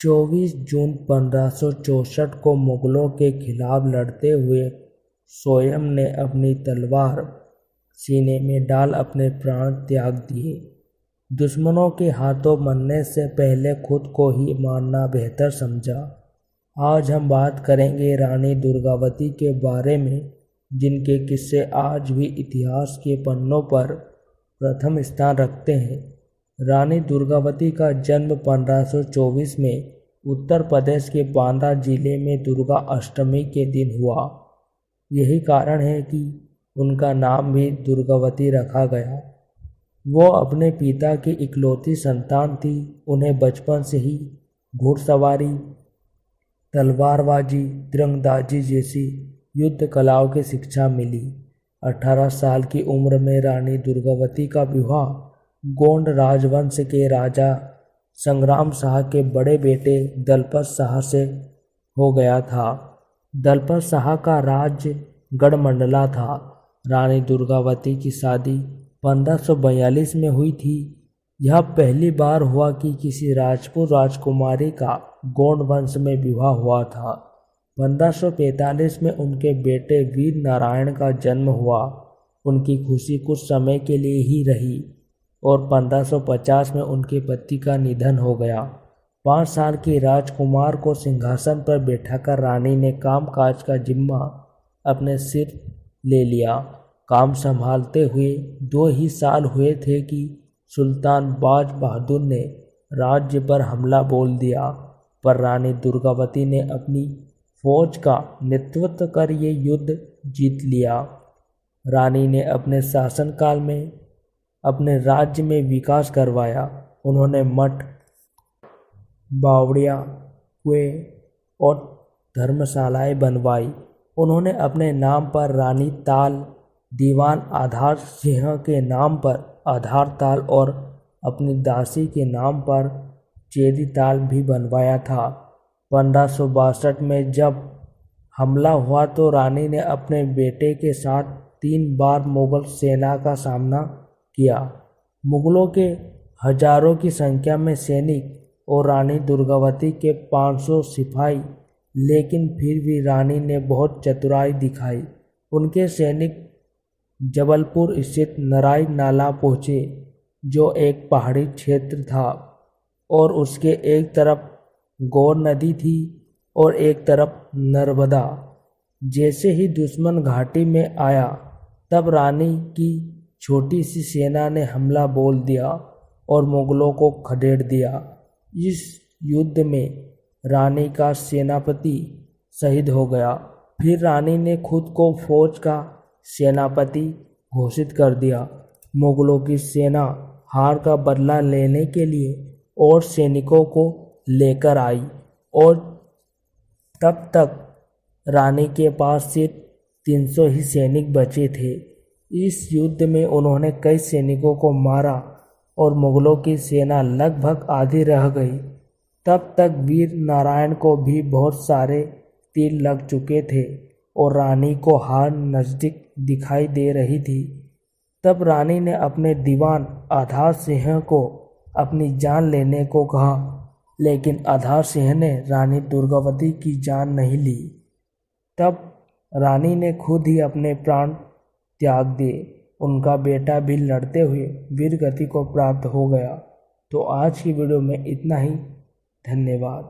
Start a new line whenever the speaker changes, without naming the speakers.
24 जून 1564 को मुगलों के खिलाफ लड़ते हुए स्वयं ने अपनी तलवार सीने में डाल अपने प्राण त्याग दिए। दुश्मनों के हाथों मरने से पहले खुद को ही मारना बेहतर समझा। आज हम बात करेंगे रानी दुर्गावती के बारे में, जिनके किस्से आज भी इतिहास के पन्नों पर प्रथम स्थान रखते हैं। रानी दुर्गावती का जन्म 1524 में उत्तर प्रदेश के बांदा जिले में दुर्गा अष्टमी के दिन हुआ। यही कारण है कि उनका नाम भी दुर्गावती रखा गया। वो अपने पिता की इकलौती संतान थी। उन्हें बचपन से ही घुड़सवारी, तलवारबाजी, तीरंदाजी जैसी युद्ध कलाओं की शिक्षा मिली। 18 साल की उम्र में रानी दुर्गावती का विवाह गोंड राजवंश के राजा संग्राम शाह के बड़े बेटे दलपत शाह से हो गया था। दलपत शाह का राज्य गढ़मंडला था। रानी दुर्गावती की शादी 1542 में हुई थी। यह पहली बार हुआ कि किसी राजपूत राजकुमारी का गोंड वंश में विवाह हुआ था। 1545 में उनके बेटे वीर नारायण का जन्म हुआ। उनकी खुशी कुछ समय के लिए ही रही और 1550 में उनके पति का निधन हो गया। 5 साल की राजकुमार को सिंहासन पर बैठाकर रानी ने कामकाज का जिम्मा अपने सिर ले लिया। काम संभालते हुए 2 ही साल हुए थे कि सुल्तान बाज बहादुर ने राज्य पर हमला बोल दिया, पर रानी दुर्गावती ने अपनी फौज का नेतृत्व कर ये युद्ध जीत लिया। रानी ने अपने शासनकाल में अपने राज्य में विकास करवाया। उन्होंने मठ, बावड़ियाँ, कुएं और धर्मशालाएं बनवाई। उन्होंने अपने नाम पर रानी ताल, दीवान आधार सिंह के नाम पर आधार ताल और अपनी दासी के नाम पर चेरी ताल भी बनवाया था। 1562 में जब हमला हुआ तो रानी ने अपने बेटे के साथ 3 बार मुगल सेना का सामना किया। मुगलों के हजारों की संख्या में सैनिक और रानी दुर्गावती के 500 सिपाही, लेकिन फिर भी रानी ने बहुत चतुराई दिखाई। उनके सैनिक जबलपुर स्थित नराई नाला पहुँचे, जो एक पहाड़ी क्षेत्र था और उसके एक तरफ गौर नदी थी और एक तरफ नर्मदा। जैसे ही दुश्मन घाटी में आया, तब रानी की छोटी सी सेना ने हमला बोल दिया और मुगलों को खदेड़ दिया। इस युद्ध में रानी का सेनापति शहीद हो गया। फिर रानी ने खुद को फौज का सेनापति घोषित कर दिया। मुगलों की सेना हार का बदला लेने के लिए और सैनिकों को लेकर आई और तब तक रानी के पास सिर्फ 300 ही सैनिक बचे थे। इस युद्ध में उन्होंने कई सैनिकों को मारा और मुगलों की सेना लगभग आधी रह गई। तब तक वीर नारायण को भी बहुत सारे तीर लग चुके थे और रानी को हार नज़दीक दिखाई दे रही थी। तब रानी ने अपने दीवान आधार सिंह को अपनी जान लेने को कहा, लेकिन आधार सिंह ने रानी दुर्गावती की जान नहीं ली। तब रानी ने खुद ही अपने प्राण त्याग दिए। उनका बेटा भी लड़ते हुए वीरगति को प्राप्त हो गया। तो आज की वीडियो में इतना ही। धन्यवाद।